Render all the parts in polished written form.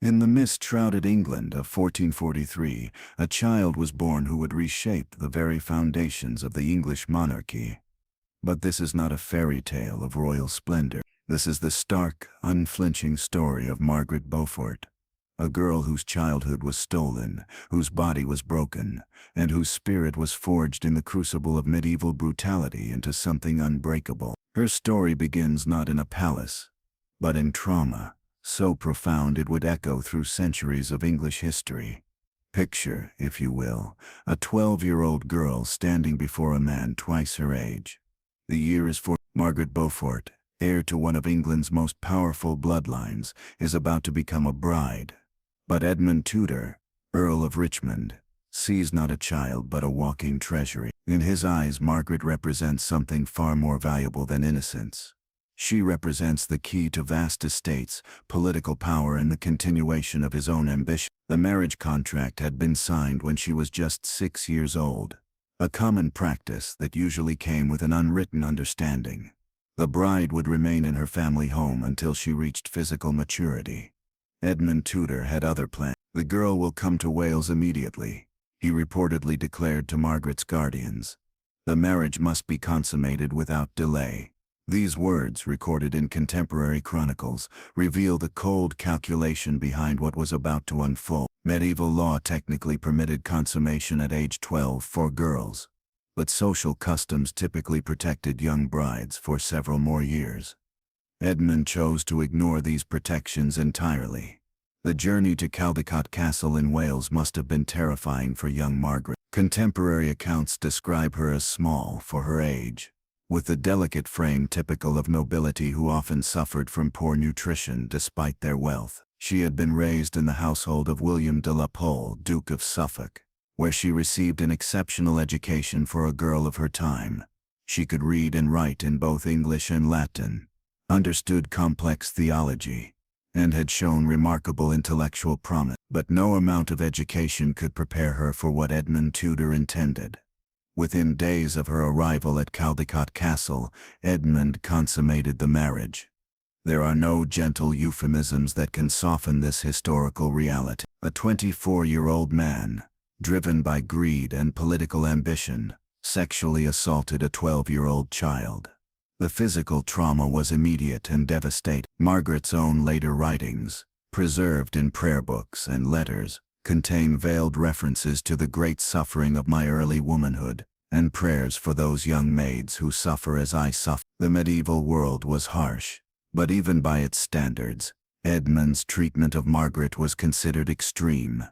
In the mist-shrouded England of 1443, a child was born who would reshape the very foundations of the English monarchy. But this is not a fairy tale of royal splendor. This is the stark, unflinching story of Margaret Beaufort, a girl whose childhood was stolen, whose body was broken, and whose spirit was forged in the crucible of medieval brutality into something unbreakable. Her story begins not in a palace, but in trauma, so profound it would echo through centuries of English history. Picture, if you will, a 12-year-old girl standing before a man twice her age. The year is for Margaret Beaufort, heir to one of England's most powerful bloodlines, is about to become a bride. But Edmund Tudor, Earl of Richmond, sees not a child but a walking treasury. In his eyes, Margaret represents something far more valuable than innocence. She represents the key to vast estates, political power, and the continuation of his own ambition. The marriage contract had been signed when she was just 6 years old, a common practice that usually came with an unwritten understanding. The bride would remain in her family home until she reached physical maturity. Edmund Tudor had other plans. "The girl will come to Wales immediately," he reportedly declared to Margaret's guardians. "The marriage must be consummated without delay." These words, recorded in contemporary chronicles, reveal the cold calculation behind what was about to unfold. Medieval law technically permitted consummation at age 12 for girls, but social customs typically protected young brides for several more years. Edmund chose to ignore these protections entirely. The journey to Caldicot Castle in Wales must have been terrifying for young Margaret. Contemporary accounts describe her as small for her age, with the delicate frame typical of nobility who often suffered from poor nutrition despite their wealth. She had been raised in the household of William de la Pole, Duke of Suffolk, where she received an exceptional education for a girl of her time. She could read and write in both English and Latin, understood complex theology, and had shown remarkable intellectual promise. But no amount of education could prepare her for what Edmund Tudor intended. Within days of her arrival at Caldicot Castle, Edmund consummated the marriage. There are no gentle euphemisms that can soften this historical reality. A 24-year-old man, driven by greed and political ambition, sexually assaulted a 12-year-old child. The physical trauma was immediate and devastating. Margaret's own later writings, preserved in prayer books and letters, contain veiled references to the great suffering of my early womanhood, and prayers for those young maids who suffer as I suffer. The medieval world was harsh, but even by its standards, Edmund's treatment of Margaret was considered extreme.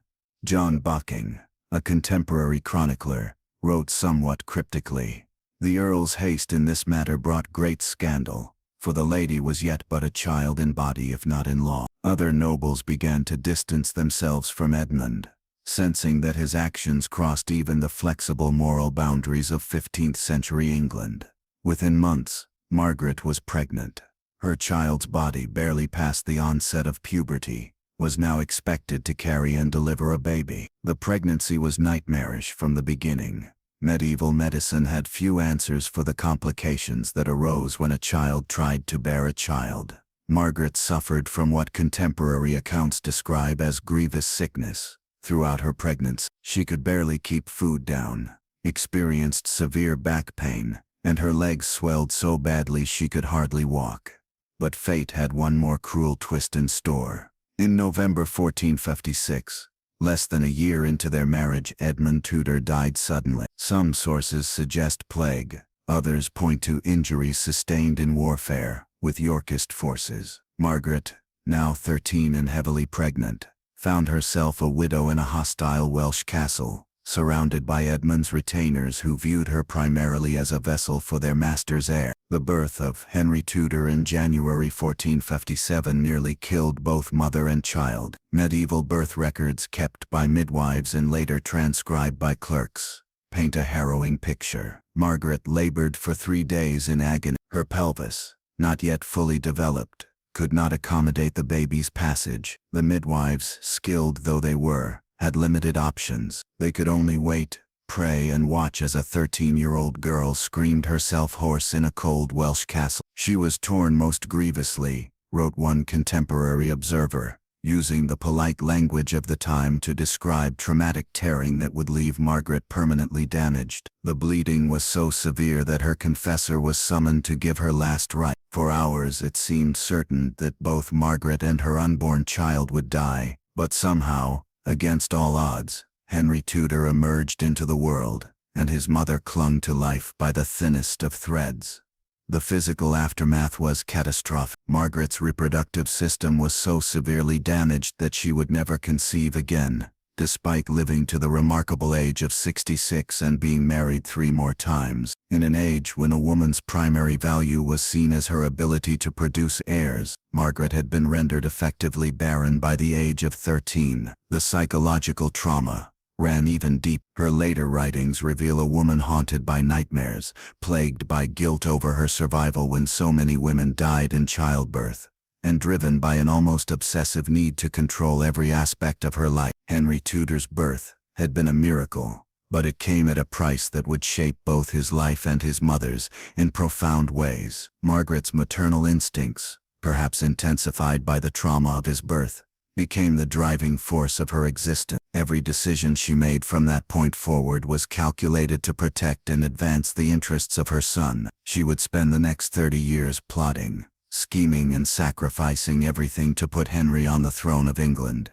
John Bocking, a contemporary chronicler, wrote somewhat cryptically, "The Earl's haste in this matter brought great scandal, for the lady was yet but a child in body if not in law." Other nobles began to distance themselves from Edmund, sensing that his actions crossed even the flexible moral boundaries of 15th-century England. Within months, Margaret was pregnant. Her child's body, barely past the onset of puberty, was now expected to carry and deliver a baby. The pregnancy was nightmarish from the beginning. Medieval medicine had few answers for the complications that arose when a child tried to bear a child. Margaret suffered from what contemporary accounts describe as grievous sickness. Throughout her pregnancy, she could barely keep food down, experienced severe back pain, and her legs swelled so badly she could hardly walk. But fate had one more cruel twist in store. In November 1456, less than a year into their marriage, Edmund Tudor died suddenly. Some sources suggest plague, others point to injuries sustained in warfare with Yorkist forces. Margaret, now 13 and heavily pregnant, found herself a widow in a hostile Welsh castle, surrounded by Edmund's retainers who viewed her primarily as a vessel for their master's heir. The birth of Henry Tudor in January 1457 nearly killed both mother and child. Medieval birth records kept by midwives and later transcribed by clerks paint a harrowing picture. Margaret labored for 3 days in agony. Her pelvis, not yet fully developed, could not accommodate the baby's passage. The midwives, skilled though they were, had limited options. They could only wait, pray, and watch as a 13-year-old girl screamed herself hoarse in a cold Welsh castle. "She was torn most grievously," wrote one contemporary observer, using the polite language of the time to describe traumatic tearing that would leave Margaret permanently damaged. The bleeding was so severe that her confessor was summoned to give her last rites. For hours it seemed certain that both Margaret and her unborn child would die, but somehow, against all odds, Henry Tudor emerged into the world, and his mother clung to life by the thinnest of threads. The physical aftermath was catastrophic. Margaret's reproductive system was so severely damaged that she would never conceive again, despite living to the remarkable age of 66 and being married 3 more times. In an age when a woman's primary value was seen as her ability to produce heirs, Margaret had been rendered effectively barren by the age of 13. The psychological trauma ran even deep. Her later writings reveal a woman haunted by nightmares, plagued by guilt over her survival when so many women died in childbirth, and driven by an almost obsessive need to control every aspect of her life. Henry Tudor's birth had been a miracle, but it came at a price that would shape both his life and his mother's in profound ways. Margaret's maternal instincts, perhaps intensified by the trauma of his birth, became the driving force of her existence. Every decision she made from that point forward was calculated to protect and advance the interests of her son. She would spend the next 30 years plotting, scheming and sacrificing everything to put Henry on the throne of England.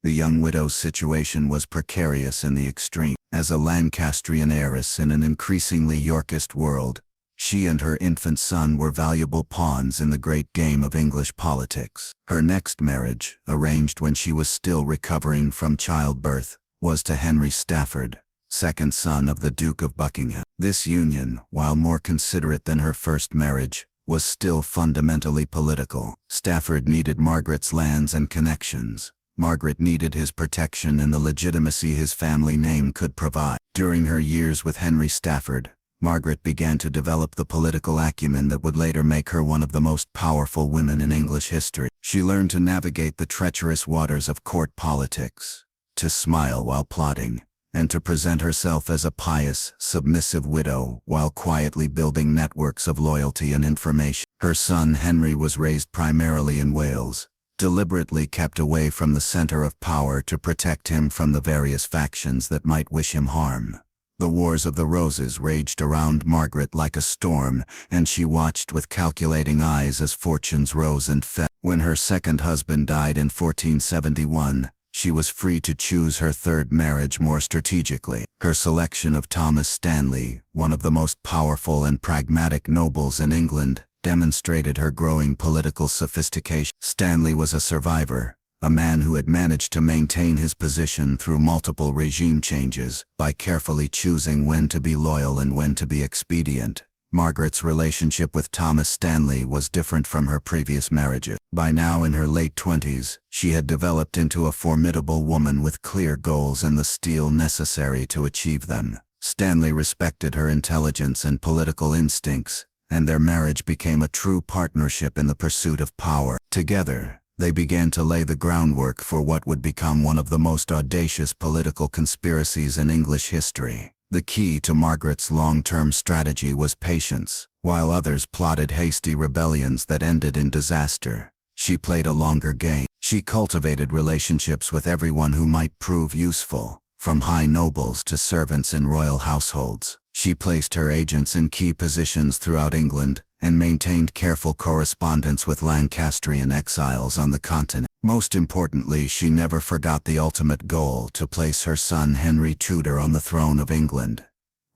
The young widow's situation was precarious in the extreme. As a Lancastrian heiress in an increasingly Yorkist world, she and her infant son were valuable pawns in the great game of English politics. Her next marriage, arranged when she was still recovering from childbirth, was to Henry Stafford, second son of the Duke of Buckingham. This union, while more considerate than her first marriage, was still fundamentally political. Stafford needed Margaret's lands and connections. Margaret needed his protection and the legitimacy his family name could provide. During her years with Henry Stafford, Margaret began to develop the political acumen that would later make her one of the most powerful women in English history. She learned to navigate the treacherous waters of court politics, to smile while plotting, and to present herself as a pious, submissive widow while quietly building networks of loyalty and information. Her son Henry was raised primarily in Wales, deliberately kept away from the center of power to protect him from the various factions that might wish him harm. The Wars of the Roses raged around Margaret like a storm, and she watched with calculating eyes as fortunes rose and fell. When her second husband died in 1471, she was free to choose her third marriage more strategically. Her selection of Thomas Stanley, one of the most powerful and pragmatic nobles in England, demonstrated her growing political sophistication. Stanley was a survivor, a man who had managed to maintain his position through multiple regime changes by carefully choosing when to be loyal and when to be expedient. Margaret's relationship with Thomas Stanley was different from her previous marriages. By now in her late 20s, she had developed into a formidable woman with clear goals and the steel necessary to achieve them. Stanley respected her intelligence and political instincts, and their marriage became a true partnership in the pursuit of power. Together, they began to lay the groundwork for what would become one of the most audacious political conspiracies in English history. The key to Margaret's long-term strategy was patience. While others plotted hasty rebellions that ended in disaster, she played a longer game. She cultivated relationships with everyone who might prove useful, from high nobles to servants in royal households. She placed her agents in key positions throughout England, and maintained careful correspondence with Lancastrian exiles on the continent. Most importantly, she never forgot the ultimate goal: to place her son Henry Tudor on the throne of England.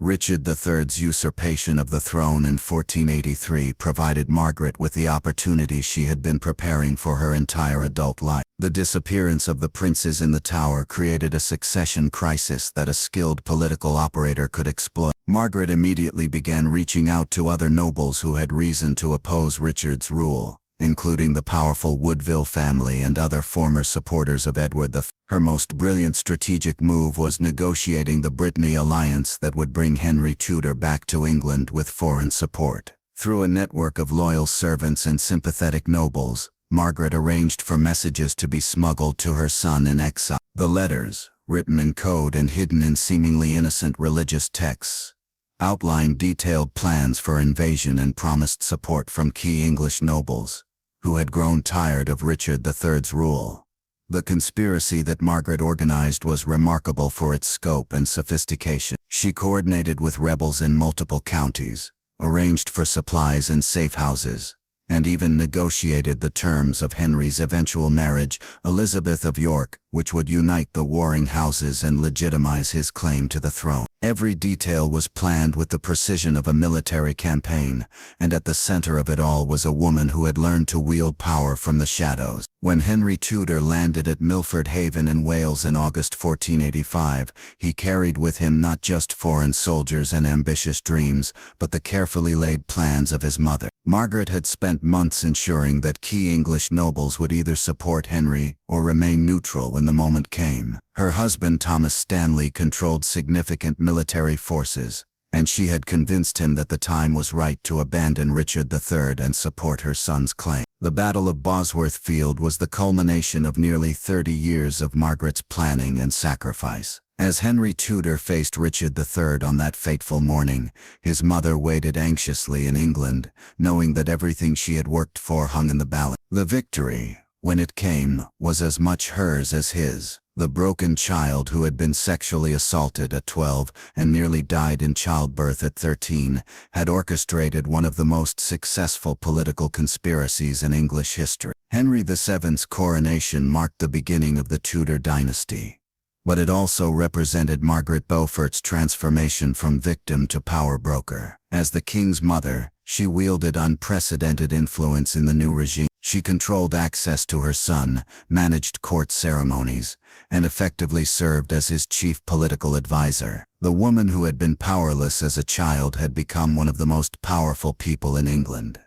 Richard III's usurpation of the throne in 1483 provided Margaret with the opportunity she had been preparing for her entire adult life. The disappearance of the princes in the Tower created a succession crisis that a skilled political operator could exploit. Margaret immediately began reaching out to other nobles who had reason to oppose Richard's rule, including the powerful Woodville family and other former supporters of Edward IV. Her most brilliant strategic move was negotiating the Brittany alliance that would bring Henry Tudor back to England with foreign support. Through a network of loyal servants and sympathetic nobles, Margaret arranged for messages to be smuggled to her son in exile. The letters, written in code and hidden in seemingly innocent religious texts, outlined detailed plans for invasion and promised support from key English nobles, who had grown tired of Richard III's rule. The conspiracy that Margaret organized was remarkable for its scope and sophistication. She coordinated with rebels in multiple counties, arranged for supplies and safe houses, and even negotiated the terms of Henry's eventual marriage, Elizabeth of York, which would unite the warring houses and legitimize his claim to the throne. Every detail was planned with the precision of a military campaign, and at the center of it all was a woman who had learned to wield power from the shadows. When Henry Tudor landed at Milford Haven in Wales in August 1485, he carried with him not just foreign soldiers and ambitious dreams, but the carefully laid plans of his mother. Margaret had spent months ensuring that key English nobles would either support Henry or remain neutral when the moment came. Her husband Thomas Stanley controlled significant military forces, and she had convinced him that the time was right to abandon Richard III and support her son's claim. The Battle of Bosworth Field was the culmination of nearly 30 years of Margaret's planning and sacrifice. As Henry Tudor faced Richard III on that fateful morning, his mother waited anxiously in England, knowing that everything she had worked for hung in the balance. The victory, when it came, was as much hers as his. The broken child who had been sexually assaulted at 12 and nearly died in childbirth at 13 had orchestrated one of the most successful political conspiracies in English history. Henry VII's coronation marked the beginning of the Tudor dynasty, but it also represented Margaret Beaufort's transformation from victim to power broker. As the king's mother, she wielded unprecedented influence in the new regime. She controlled access to her son, managed court ceremonies, and effectively served as his chief political advisor. The woman who had been powerless as a child had become one of the most powerful people in England.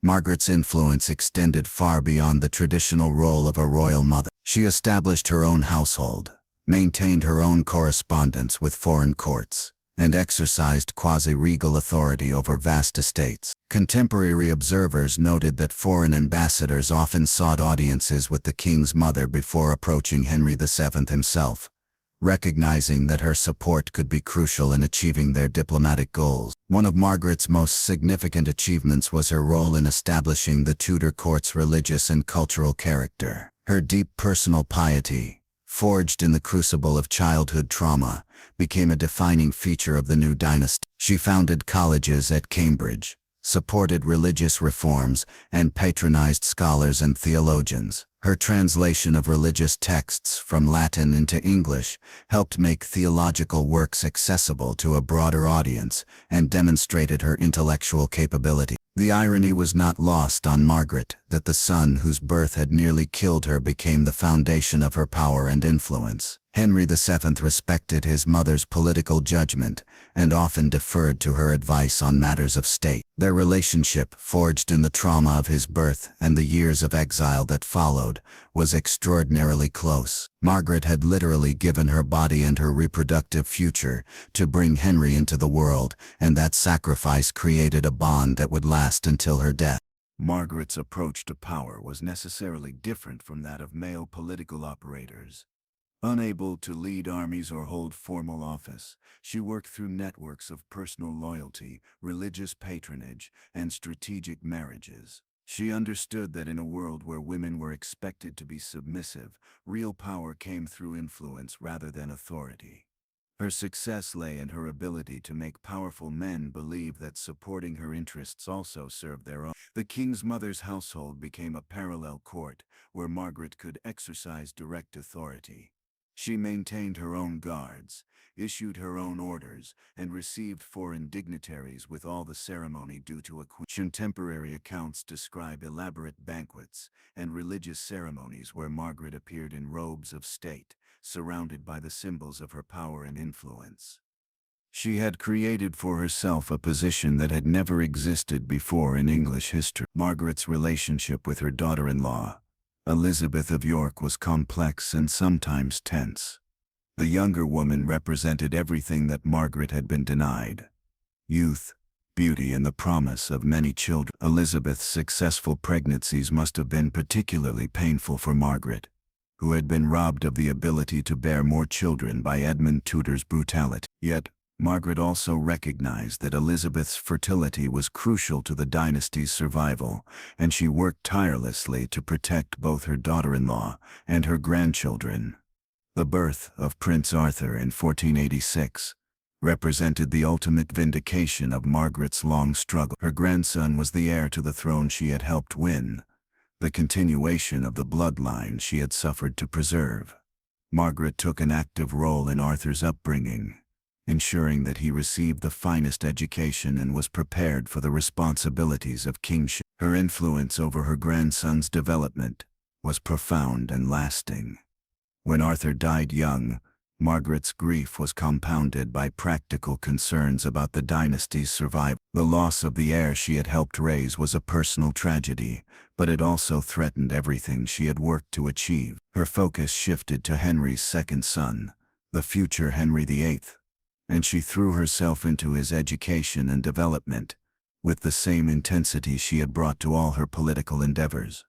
Margaret's influence extended far beyond the traditional role of a royal mother. She established her own household, maintained her own correspondence with foreign courts, and exercised quasi-regal authority over vast estates. Contemporary observers noted that foreign ambassadors often sought audiences with the king's mother before approaching Henry VII himself, recognizing that her support could be crucial in achieving their diplomatic goals. One of Margaret's most significant achievements was her role in establishing the Tudor court's religious and cultural character. Her deep personal piety, forged in the crucible of childhood trauma, became a defining feature of the new dynasty. She founded colleges at Cambridge, supported religious reforms, and patronized scholars and theologians. Her translation of religious texts from Latin into English helped make theological works accessible to a broader audience and demonstrated her intellectual capability. The irony was not lost on Margaret that the son whose birth had nearly killed her became the foundation of her power and influence. Henry VII respected his mother's political judgment and often deferred to her advice on matters of state. Their relationship, forged in the trauma of his birth and the years of exile that followed, was extraordinarily close. Margaret had literally given her body and her reproductive future to bring Henry into the world, and that sacrifice created a bond that would last until her death. Margaret's approach to power was necessarily different from that of male political operators. Unable to lead armies or hold formal office, she worked through networks of personal loyalty, religious patronage, and strategic marriages. She understood that in a world where women were expected to be submissive, real power came through influence rather than authority. Her success lay in her ability to make powerful men believe that supporting her interests also served their own. The king's mother's household became a parallel court where Margaret could exercise direct authority. She maintained her own guards, issued her own orders, and received foreign dignitaries with all the ceremony due to a queen. Contemporary accounts describe elaborate banquets and religious ceremonies where Margaret appeared in robes of state, surrounded by the symbols of her power and influence. She had created for herself a position that had never existed before in English history. Margaret's relationship with her daughter-in-law, Elizabeth of York, was complex and sometimes tense. The younger woman represented everything that Margaret had been denied: youth, beauty, and the promise of many children. Elizabeth's successful pregnancies must have been particularly painful for Margaret, who had been robbed of the ability to bear more children by Edmund Tudor's brutality. Yet, Margaret also recognized that Elizabeth's fertility was crucial to the dynasty's survival, and she worked tirelessly to protect both her daughter-in-law and her grandchildren. The birth of Prince Arthur in 1486 represented the ultimate vindication of Margaret's long struggle. Her grandson was the heir to the throne she had helped win, the continuation of the bloodline she had suffered to preserve. Margaret took an active role in Arthur's upbringing, ensuring that he received the finest education and was prepared for the responsibilities of kingship. Her influence over her grandson's development was profound and lasting. When Arthur died young, Margaret's grief was compounded by practical concerns about the dynasty's survival. The loss of the heir she had helped raise was a personal tragedy, but it also threatened everything she had worked to achieve. Her focus shifted to Henry's second son, the future Henry VIII, and she threw herself into his education and development with the same intensity she had brought to all her political endeavors.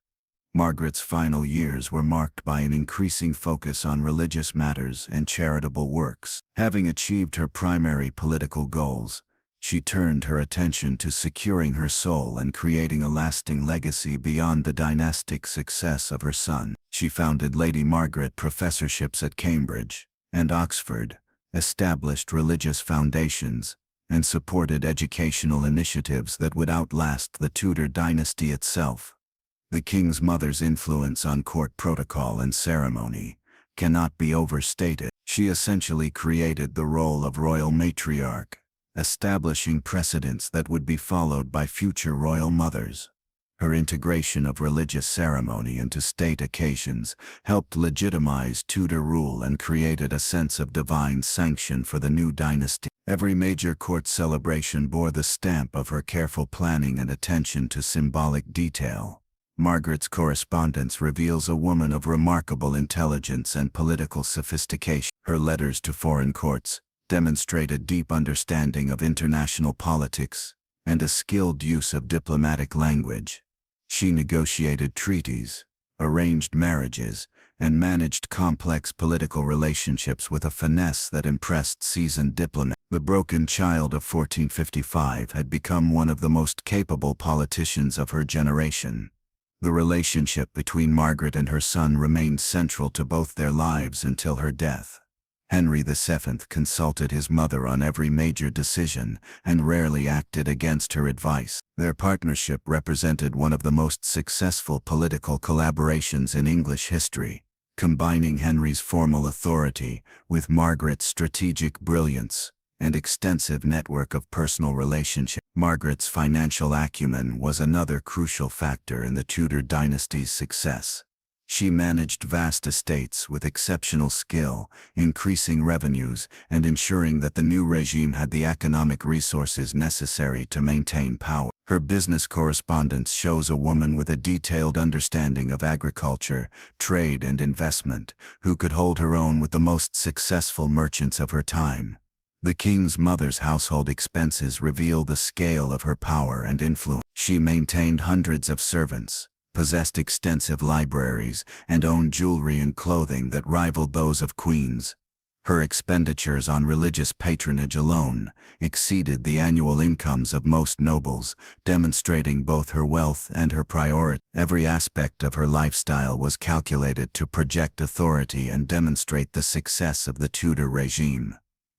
Margaret's final years were marked by an increasing focus on religious matters and charitable works. Having achieved her primary political goals, she turned her attention to securing her soul and creating a lasting legacy beyond the dynastic success of her son. She founded Lady Margaret professorships at Cambridge and Oxford, established religious foundations, and supported educational initiatives that would outlast the Tudor dynasty itself. The king's mother's influence on court protocol and ceremony cannot be overstated. She essentially created the role of royal matriarch, establishing precedents that would be followed by future royal mothers. Her integration of religious ceremony into state occasions helped legitimize Tudor rule and created a sense of divine sanction for the new dynasty. Every major court celebration bore the stamp of her careful planning and attention to symbolic detail. Margaret's correspondence reveals a woman of remarkable intelligence and political sophistication. Her letters to foreign courts demonstrate a deep understanding of international politics and a skilled use of diplomatic language. She negotiated treaties, arranged marriages, and managed complex political relationships with a finesse that impressed seasoned diplomats. The broken child of 1455 had become one of the most capable politicians of her generation. The relationship between Margaret and her son remained central to both their lives until her death. Henry VII consulted his mother on every major decision and rarely acted against her advice. Their partnership represented one of the most successful political collaborations in English history, combining Henry's formal authority with Margaret's strategic brilliance and extensive network of personal relationships. Margaret's financial acumen was another crucial factor in the Tudor dynasty's success. She managed vast estates with exceptional skill, increasing revenues and ensuring that the new regime had the economic resources necessary to maintain power. Her business correspondence shows a woman with a detailed understanding of agriculture, trade, and investment, who could hold her own with the most successful merchants of her time. The king's mother's household expenses reveal the scale of her power and influence. She maintained hundreds of servants, possessed extensive libraries, and owned jewelry and clothing that rivaled those of queens. Her expenditures on religious patronage alone exceeded the annual incomes of most nobles, demonstrating both her wealth and her priority. Every aspect of her lifestyle was calculated to project authority and demonstrate the success of the Tudor regime.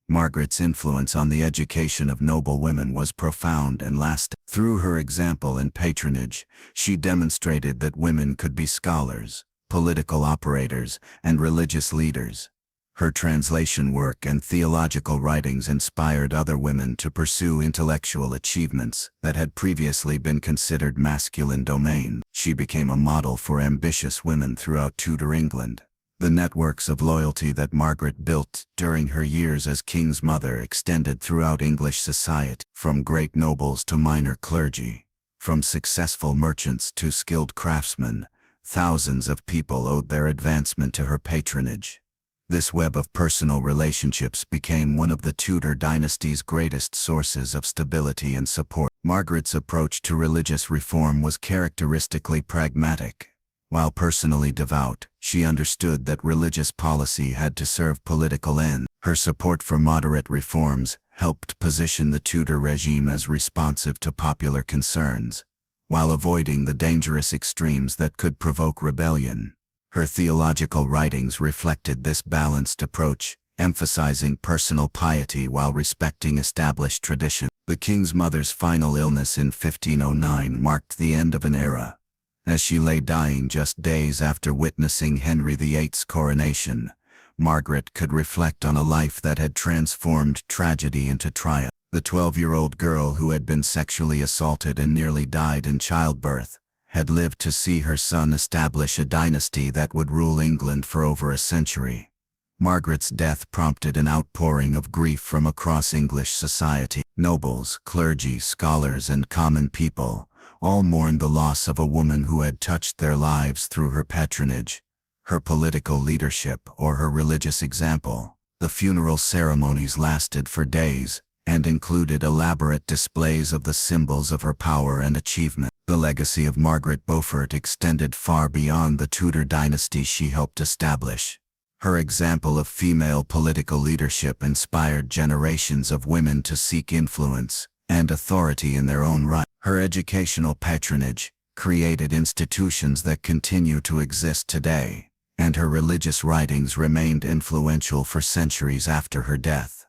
Margaret's influence on the education of noble women was profound and lasting. Through her example and patronage, she demonstrated that women could be scholars, political operators, and religious leaders. Her translation work and theological writings inspired other women to pursue intellectual achievements that had previously been considered masculine domain. She became a model for ambitious women throughout Tudor England. The networks of loyalty that Margaret built during her years as king's mother extended throughout English society, from great nobles to minor clergy, from successful merchants to skilled craftsmen. Thousands of people owed their advancement to her patronage. This web of personal relationships became one of the Tudor dynasty's greatest sources of stability and support. Margaret's approach to religious reform was characteristically pragmatic. While personally devout, she understood that religious policy had to serve political ends. Her support for moderate reforms helped position the Tudor regime as responsive to popular concerns, while avoiding the dangerous extremes that could provoke rebellion. Her theological writings reflected this balanced approach, emphasizing personal piety while respecting established tradition. The king's mother's final illness in 1509 marked the end of an era. As she lay dying just days after witnessing Henry VIII's coronation, Margaret could reflect on a life that had transformed tragedy into triumph. The 12-year-old girl who had been sexually assaulted and nearly died in childbirth had lived to see her son establish a dynasty that would rule England for over a century. Margaret's death prompted an outpouring of grief from across English society. Nobles, clergy, scholars, and common people all mourned the loss of a woman who had touched their lives through her patronage, her political leadership, or her religious example. The funeral ceremonies lasted for days and included elaborate displays of the symbols of her power and achievement. The legacy of Margaret Beaufort extended far beyond the Tudor dynasty she helped establish. Her example of female political leadership inspired generations of women to seek influence and authority in their own right. Her educational patronage created institutions that continue to exist today, and her religious writings remained influential for centuries after her death.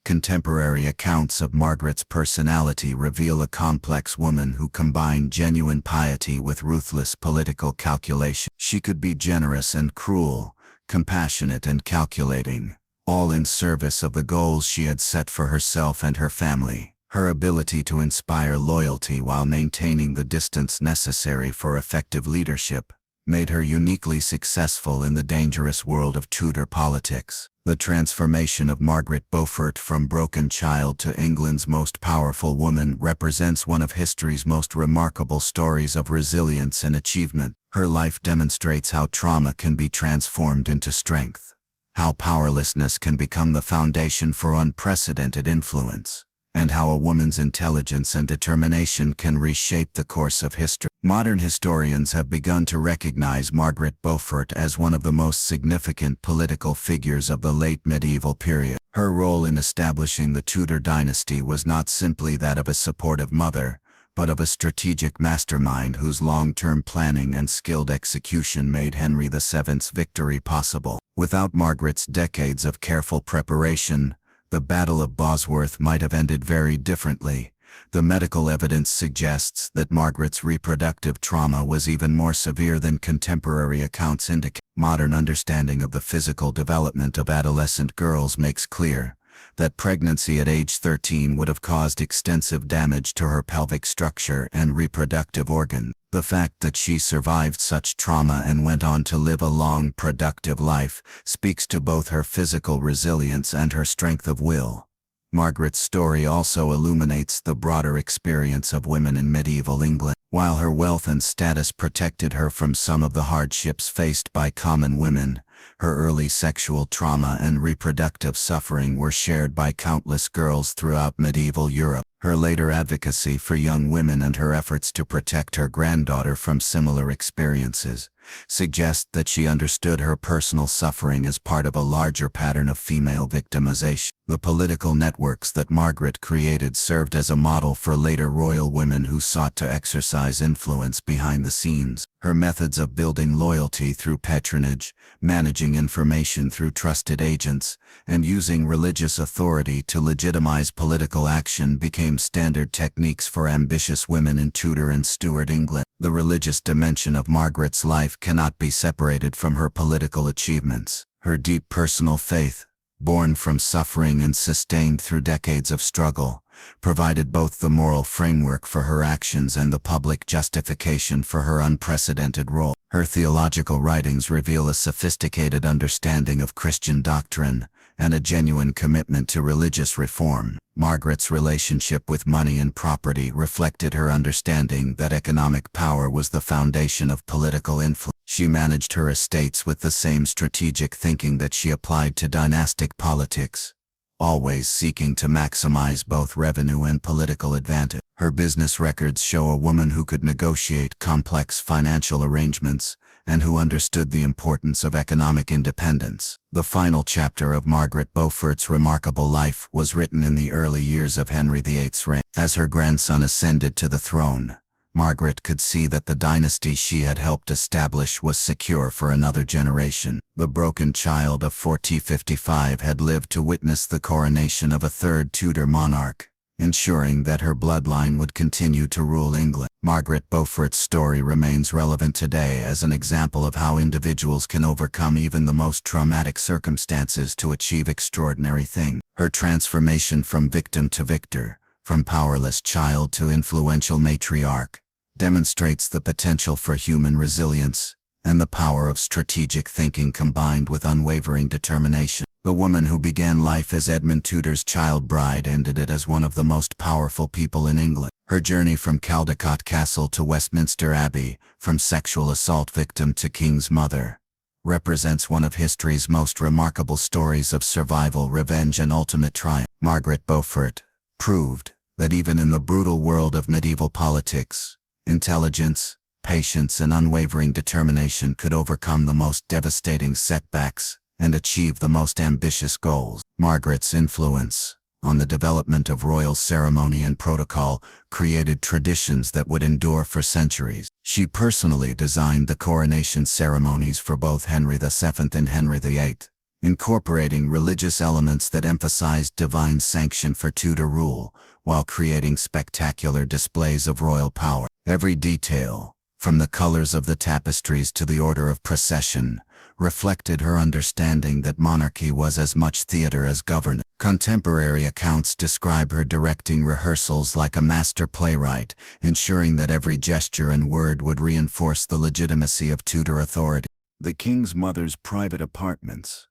Contemporary accounts of Margaret's personality reveal a complex woman who combined genuine piety with ruthless political calculation. She could be generous and cruel, compassionate and calculating, all in service of the goals she had set for herself and her family. Her ability to inspire loyalty while maintaining the distance necessary for effective leadership made her uniquely successful in the dangerous world of Tudor politics. The transformation of Margaret Beaufort from broken child to England's most powerful woman represents one of history's most remarkable stories of resilience and achievement. Her life demonstrates how trauma can be transformed into strength, how powerlessness can become the foundation for unprecedented influence, and how a woman's intelligence and determination can reshape the course of history. Modern historians have begun to recognize Margaret Beaufort as one of the most significant political figures of the late medieval period. Her role in establishing the Tudor dynasty was not simply that of a supportive mother, but of a strategic mastermind whose long-term planning and skilled execution made Henry VII's victory possible. Without Margaret's decades of careful preparation, the Battle of Bosworth might have ended very differently. The medical evidence suggests that Margaret's reproductive trauma was even more severe than contemporary accounts indicate. Modern understanding of the physical development of adolescent girls makes clear that pregnancy at age 13 would have caused extensive damage to her pelvic structure and reproductive organs. The fact that she survived such trauma and went on to live a long, productive life speaks to both her physical resilience and her strength of will. Margaret's story also illuminates the broader experience of women in medieval England. While her wealth and status protected her from some of the hardships faced by common women, her early sexual trauma and reproductive suffering were shared by countless girls throughout medieval Europe. Her later advocacy for young women and her efforts to protect her granddaughter from similar experiences suggest that she understood her personal suffering as part of a larger pattern of female victimization. The political networks that Margaret created served as a model for later royal women who sought to exercise influence behind the scenes. Her methods of building loyalty through patronage, managing information through trusted agents, and using religious authority to legitimize political action became standard techniques for ambitious women in Tudor and Stuart England. The religious dimension of Margaret's life cannot be separated from her political achievements. Her deep personal faith, born from suffering and sustained through decades of struggle, provided both the moral framework for her actions and the public justification for her unprecedented role. Her theological writings reveal a sophisticated understanding of Christian doctrine and a genuine commitment to religious reform. Margaret's relationship with money and property reflected her understanding that economic power was the foundation of political influence. She managed her estates with the same strategic thinking that she applied to dynastic politics, always seeking to maximize both revenue and political advantage. Her business records show a woman who could negotiate complex financial arrangements and who understood the importance of economic independence. The final chapter of Margaret Beaufort's remarkable life was written in the early years of Henry VIII's reign. As her grandson ascended to the throne, Margaret could see that the dynasty she had helped establish was secure for another generation. The broken child of 1455 had lived to witness the coronation of a third Tudor monarch, ensuring that her bloodline would continue to rule England. Margaret Beaufort's story remains relevant today as an example of how individuals can overcome even the most traumatic circumstances to achieve extraordinary things. Her transformation from victim to victor, from powerless child to influential matriarch, demonstrates the potential for human resilience and the power of strategic thinking combined with unwavering determination. The woman who began life as Edmund Tudor's child bride ended it as one of the most powerful people in England. Her journey from Caldecott Castle to Westminster Abbey, from sexual assault victim to king's mother, represents one of history's most remarkable stories of survival, revenge, and ultimate triumph. Margaret Beaufort proved that even in the brutal world of medieval politics, intelligence, patience, and unwavering determination could overcome the most devastating setbacks and achieve the most ambitious goals. Margaret's influence on the development of royal ceremony and protocol created traditions that would endure for centuries. She personally designed the coronation ceremonies for both Henry VII and Henry VIII, incorporating religious elements that emphasized divine sanction for Tudor rule, while creating spectacular displays of royal power. Every detail, from the colors of the tapestries to the order of procession, reflected her understanding that monarchy was as much theater as governance. Contemporary accounts describe her directing rehearsals like a master playwright, ensuring that every gesture and word would reinforce the legitimacy of Tudor authority. The king's mother's private apartments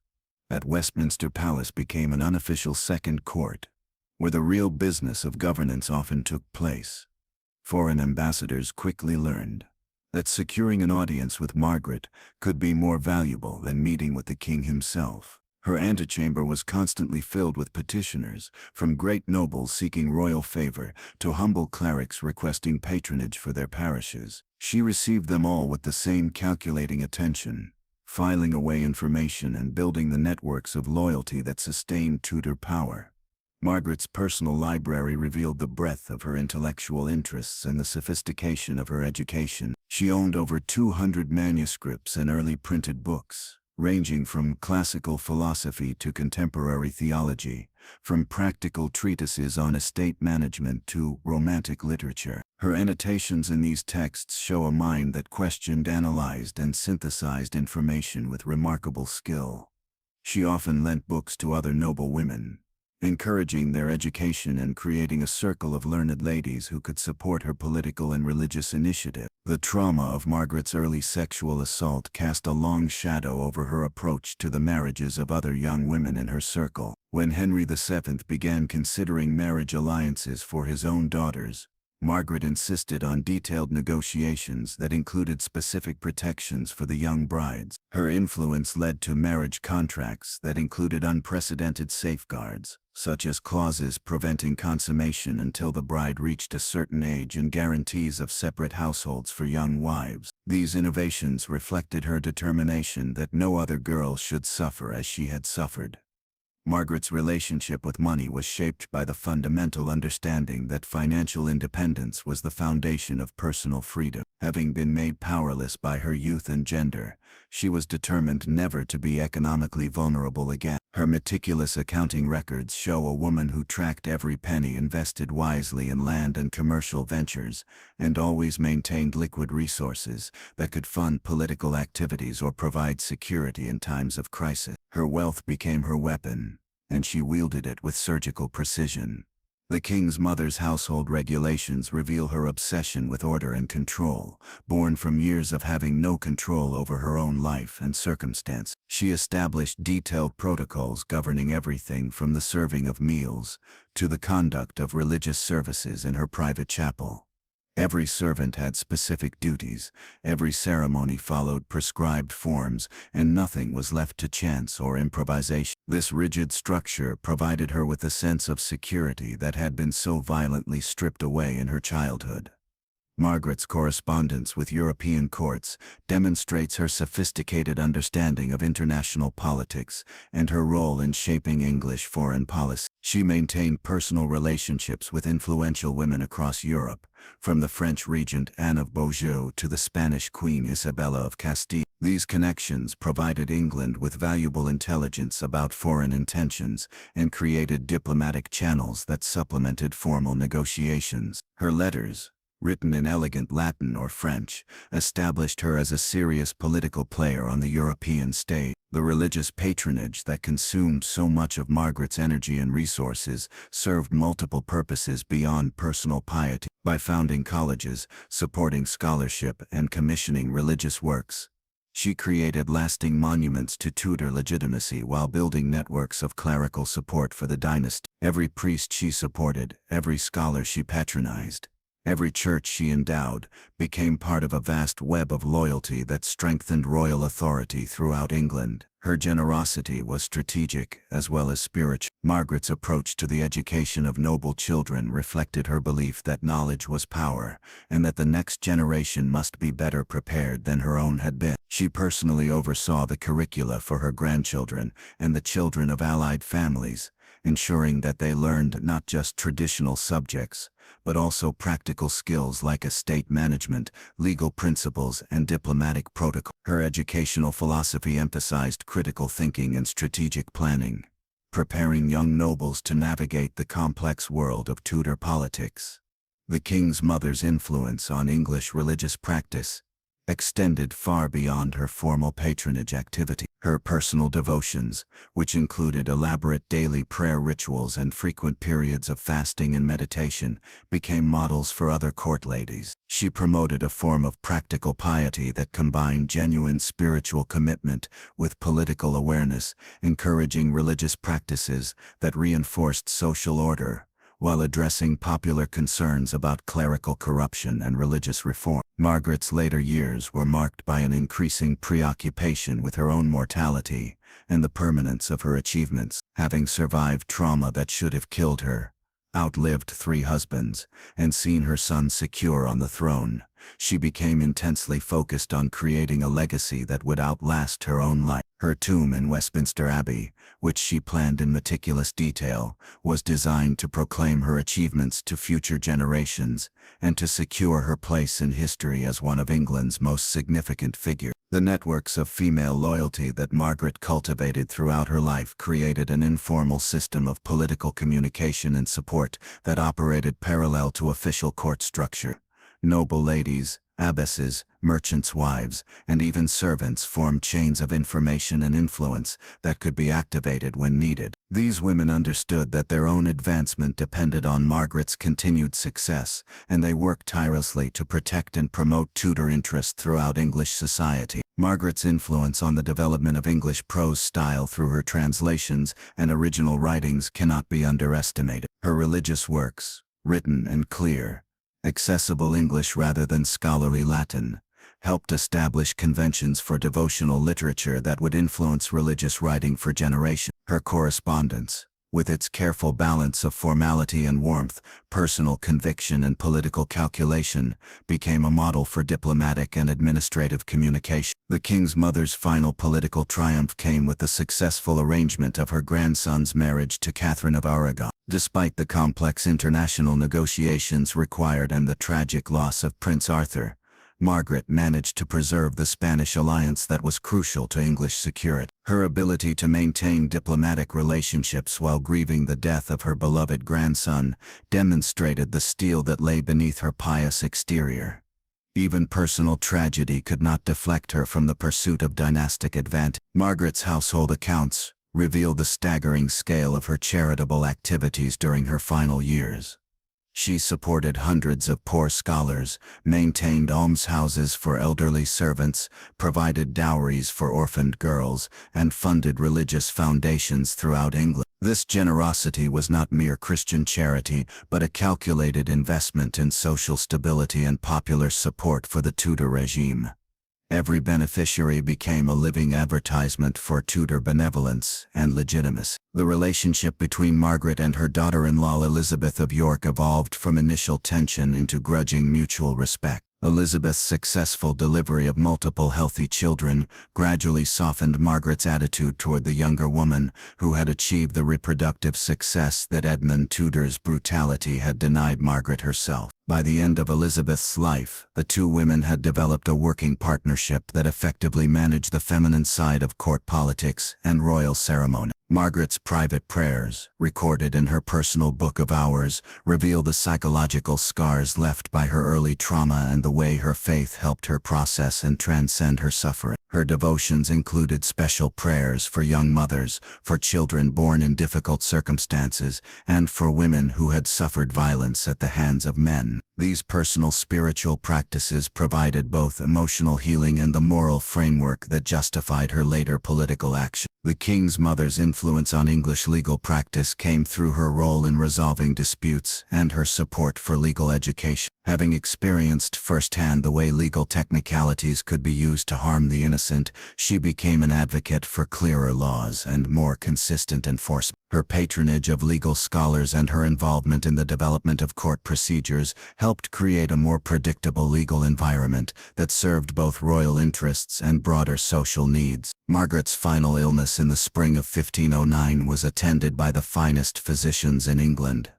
at Westminster Palace became an unofficial second court, where the real business of governance often took place. Foreign ambassadors quickly learned that securing an audience with Margaret could be more valuable than meeting with the king himself. Her antechamber was constantly filled with petitioners, from great nobles seeking royal favor to humble clerics requesting patronage for their parishes. She received them all with the same calculating attention, filing away information and building the networks of loyalty that sustained Tudor power. Margaret's personal library revealed the breadth of her intellectual interests and the sophistication of her education. She owned over 200 manuscripts and early printed books, ranging from classical philosophy to contemporary theology, from practical treatises on estate management to romantic literature. Her annotations in these texts show a mind that questioned, analyzed, and synthesized information with remarkable skill. She often lent books to other noble women, encouraging their education and creating a circle of learned ladies who could support her political and religious initiative. The trauma of Margaret's early sexual assault cast a long shadow over her approach to the marriages of other young women in her circle. When Henry VII began considering marriage alliances for his own daughters, Margaret insisted on detailed negotiations that included specific protections for the young brides. Her influence led to marriage contracts that included unprecedented safeguards, such as clauses preventing consummation until the bride reached a certain age and guarantees of separate households for young wives. These innovations reflected her determination that no other girl should suffer as she had suffered. Margaret's relationship with money was shaped by the fundamental understanding that financial independence was the foundation of personal freedom. Having been made powerless by her youth and gender, she was determined never to be economically vulnerable again. Her meticulous accounting records show a woman who tracked every penny invested wisely in land and commercial ventures, and always maintained liquid resources that could fund political activities or provide security in times of crisis. Her wealth became her weapon, and she wielded it with surgical precision. The king's mother's household regulations reveal her obsession with order and control, born from years of having no control over her own life and circumstance. She established detailed protocols governing everything from the serving of meals to the conduct of religious services in her private chapel. Every servant had specific duties, every ceremony followed prescribed forms, and nothing was left to chance or improvisation. This rigid structure provided her with a sense of security that had been so violently stripped away in her childhood. Margaret's correspondence with European courts demonstrates her sophisticated understanding of international politics and her role in shaping English foreign policy. She maintained personal relationships with influential women across Europe, from the French regent Anne of Beaujeu to the Spanish Queen Isabella of Castile. These connections provided England with valuable intelligence about foreign intentions and created diplomatic channels that supplemented formal negotiations. Her letters, written in elegant Latin or French, established her as a serious political player on the European stage. The religious patronage that consumed so much of Margaret's energy and resources served multiple purposes beyond personal piety. By founding colleges, supporting scholarship, and commissioning religious works, she created lasting monuments to Tudor legitimacy while building networks of clerical support for the dynasty. Every priest she supported, every scholar she patronized, every church she endowed, became part of a vast web of loyalty that strengthened royal authority throughout England. Her generosity was strategic as well as spiritual. Margaret's approach to the education of noble children reflected her belief that knowledge was power, and that the next generation must be better prepared than her own had been. She personally oversaw the curricula for her grandchildren and the children of allied families, ensuring that they learned not just traditional subjects, but also practical skills like estate management, legal principles, and diplomatic protocol. Her educational philosophy emphasized critical thinking and strategic planning, preparing young nobles to navigate the complex world of Tudor politics. The king's mother's influence on English religious practice extended far beyond her formal patronage activity. Her personal devotions, which included elaborate daily prayer rituals and frequent periods of fasting and meditation, became models for other court ladies. She promoted a form of practical piety that combined genuine spiritual commitment with political awareness, encouraging religious practices that reinforced social order, while addressing popular concerns about clerical corruption and religious reform. Margaret's later years were marked by an increasing preoccupation with her own mortality and the permanence of her achievements. Having survived trauma that should have killed her, outlived 3 husbands, and seen her son secure on the throne, she became intensely focused on creating a legacy that would outlast her own life. Her tomb in Westminster Abbey, which she planned in meticulous detail, was designed to proclaim her achievements to future generations and to secure her place in history as one of England's most significant figures. The networks of female loyalty that Margaret cultivated throughout her life created an informal system of political communication and support that operated parallel to official court structure. Noble ladies, abbesses, merchants' wives, and even servants formed chains of information and influence that could be activated when needed. These women understood that their own advancement depended on Margaret's continued success, and they worked tirelessly to protect and promote Tudor interests throughout English society. Margaret's influence on the development of English prose style through her translations and original writings cannot be underestimated. Her religious works, written and clear, accessible English rather than scholarly Latin, helped establish conventions for devotional literature that would influence religious writing for generations. Her correspondence, with its careful balance of formality and warmth, personal conviction and political calculation, became a model for diplomatic and administrative communication. The king's mother's final political triumph came with the successful arrangement of her grandson's marriage to Catherine of Aragon. Despite the complex international negotiations required and the tragic loss of Prince Arthur, Margaret managed to preserve the Spanish alliance that was crucial to English security. Her ability to maintain diplomatic relationships while grieving the death of her beloved grandson demonstrated the steel that lay beneath her pious exterior. Even personal tragedy could not deflect her from the pursuit of dynastic advantage. Margaret's household accounts reveal the staggering scale of her charitable activities during her final years. She supported hundreds of poor scholars, maintained almshouses for elderly servants, provided dowries for orphaned girls, and funded religious foundations throughout England. This generosity was not mere Christian charity, but a calculated investment in social stability and popular support for the Tudor regime. Every beneficiary became a living advertisement for Tudor benevolence and legitimacy. The relationship between Margaret and her daughter-in-law Elizabeth of York evolved from initial tension into grudging mutual respect. Elizabeth's successful delivery of multiple healthy children gradually softened Margaret's attitude toward the younger woman, who had achieved the reproductive success that Edmund Tudor's brutality had denied Margaret herself. By the end of Elizabeth's life, the two women had developed a working partnership that effectively managed the feminine side of court politics and royal ceremony. Margaret's private prayers, recorded in her personal Book of Hours, reveal the psychological scars left by her early trauma and the way her faith helped her process and transcend her suffering. Her devotions included special prayers for young mothers, for children born in difficult circumstances, and for women who had suffered violence at the hands of men. These personal spiritual practices provided both emotional healing and the moral framework that justified her later political action. The King's mother's influence on English legal practice came through her role in resolving disputes and her support for legal education. Having experienced firsthand the way legal technicalities could be used to harm the innocent, she became an advocate for clearer laws and more consistent enforcement. Her patronage of legal scholars and her involvement in the development of court procedures helped create a more predictable legal environment that served both royal interests and broader social needs. Margaret's final illness in the spring of 1509 was attended by the finest physicians in England.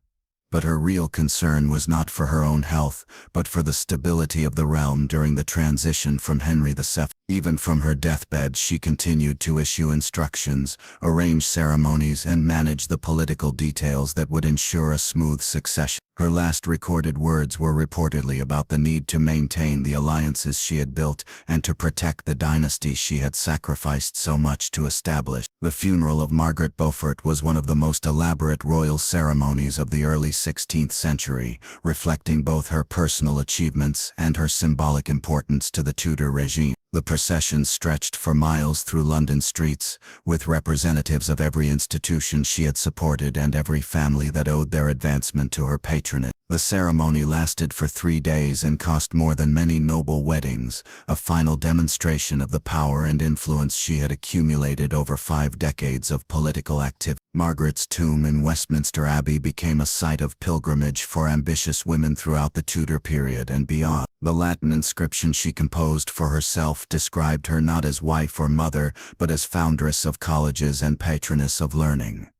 But her real concern was not for her own health, but for the stability of the realm during the transition from Henry VII. Even from her deathbed, she continued to issue instructions, arrange ceremonies, and manage the political details that would ensure a smooth succession. Her last recorded words were reportedly about the need to maintain the alliances she had built and to protect the dynasty she had sacrificed so much to establish. The funeral of Margaret Beaufort was one of the most elaborate royal ceremonies of the early 16th century, reflecting both her personal achievements and her symbolic importance to the Tudor regime. The procession stretched for miles through London streets, with representatives of every institution she had supported and every family that owed their advancement to her patronage. The ceremony lasted for 3 days and cost more than many noble weddings, a final demonstration of the power and influence she had accumulated over 5 decades of political activity. Margaret's tomb in Westminster Abbey became a site of pilgrimage for ambitious women throughout the Tudor period and beyond. The Latin inscription she composed for herself described her not as wife or mother, but as foundress of colleges and patroness of learning,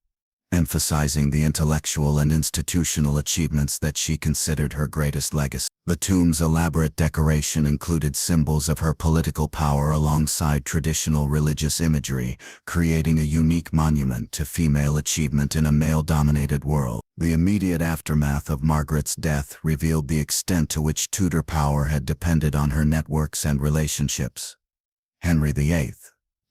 emphasizing the intellectual and institutional achievements that she considered her greatest legacy. The tomb's elaborate decoration included symbols of her political power alongside traditional religious imagery, creating a unique monument to female achievement in a male-dominated world. The immediate aftermath of Margaret's death revealed the extent to which Tudor power had depended on her networks and relationships. Henry VIII,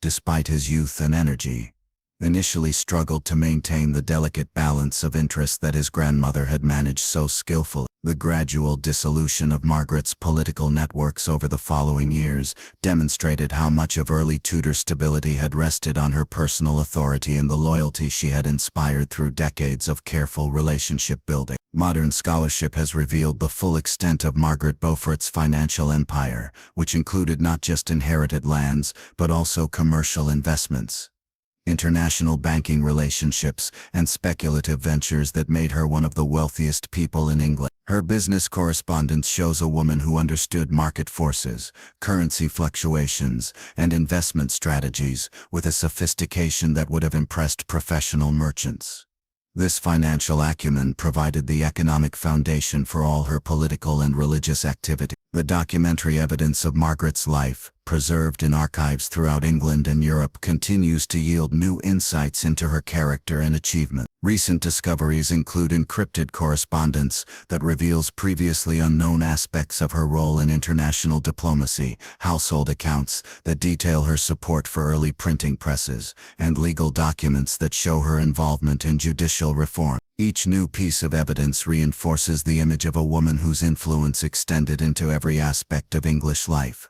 despite his youth and energy, initially struggled to maintain the delicate balance of interest that his grandmother had managed so skillfully. The gradual dissolution of Margaret's political networks over the following years demonstrated how much of early Tudor stability had rested on her personal authority and the loyalty she had inspired through decades of careful relationship building. Modern scholarship has revealed the full extent of Margaret Beaufort's financial empire, which included not just inherited lands, but also commercial investments, international banking relationships, and speculative ventures that made her one of the wealthiest people in England. Her business correspondence shows a woman who understood market forces, currency fluctuations, and investment strategies with a sophistication that would have impressed professional merchants. This financial acumen provided the economic foundation for all her political and religious activity. The documentary evidence of Margaret's life, preserved in archives throughout England and Europe, continues to yield new insights into her character and achievement. Recent discoveries include encrypted correspondence that reveals previously unknown aspects of her role in international diplomacy, household accounts that detail her support for early printing presses, and legal documents that show her involvement in judicial reform. Each new piece of evidence reinforces the image of a woman whose influence extended into every aspect of English life.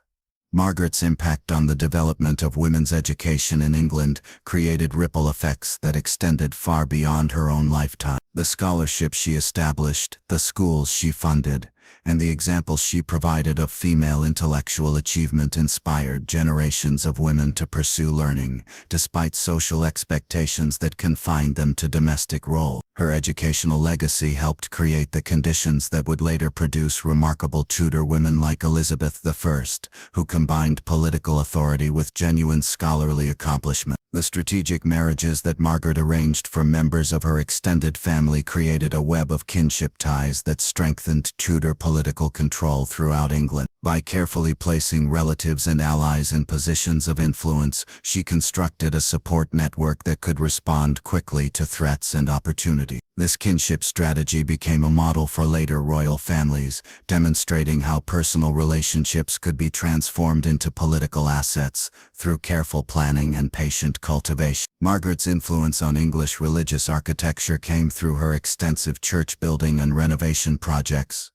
Margaret's impact on the development of women's education in England created ripple effects that extended far beyond her own lifetime. The scholarship she established, the schools she funded, and the examples she provided of female intellectual achievement inspired generations of women to pursue learning, despite social expectations that confined them to domestic roles. Her educational legacy helped create the conditions that would later produce remarkable Tudor women like Elizabeth I, who combined political authority with genuine scholarly accomplishment. The strategic marriages that Margaret arranged for members of her extended family created a web of kinship ties that strengthened Tudor political control throughout England. By carefully placing relatives and allies in positions of influence, she constructed a support network that could respond quickly to threats and opportunity. This kinship strategy became a model for later royal families, demonstrating how personal relationships could be transformed into political assets through careful planning and patient cultivation. Margaret's influence on English religious architecture came through her extensive church building and renovation projects,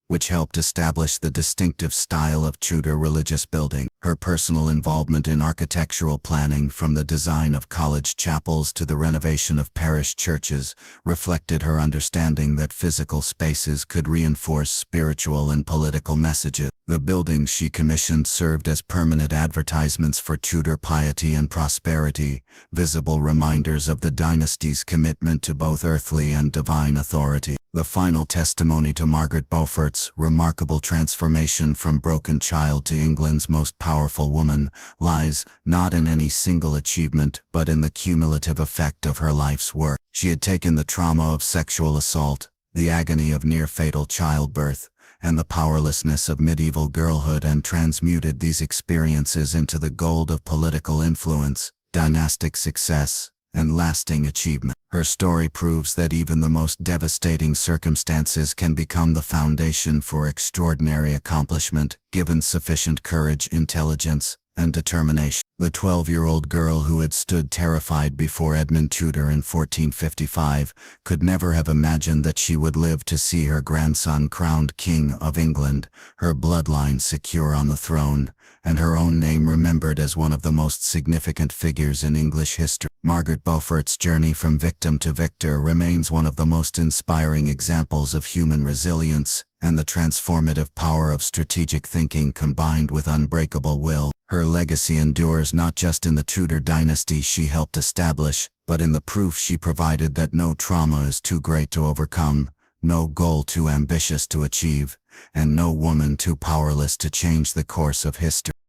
which helped establish the distinctive style of Tudor religious building. Her personal involvement in architectural planning, from the design of college chapels to the renovation of parish churches, reflected her understanding that physical spaces could reinforce spiritual and political messages. The buildings she commissioned served as permanent advertisements for Tudor piety and prosperity, visible reminders of the dynasty's commitment to both earthly and divine authority. The final testimony to Margaret Beaufort's remarkable transformation from broken child to England's most powerful woman lies not in any single achievement but in the cumulative effect of her life's work. She had taken the trauma of sexual assault, the agony of near-fatal childbirth, and the powerlessness of medieval girlhood and transmuted these experiences into the gold of political influence, dynastic success, and lasting achievement. Her story proves that even the most devastating circumstances can become the foundation for extraordinary accomplishment, given sufficient courage, intelligence, and determination. The 12-year-old girl who had stood terrified before Edmund Tudor in 1455 could never have imagined that she would live to see her grandson crowned King of England, her bloodline secure on the throne, and her own name remembered as one of the most significant figures in English history. Margaret Beaufort's journey from victim to victor remains one of the most inspiring examples of human resilience and the transformative power of strategic thinking combined with unbreakable will. Her legacy endures not just in the Tudor dynasty she helped establish, but in the proof she provided that no trauma is too great to overcome, no goal too ambitious to achieve, and no woman too powerless to change the course of history.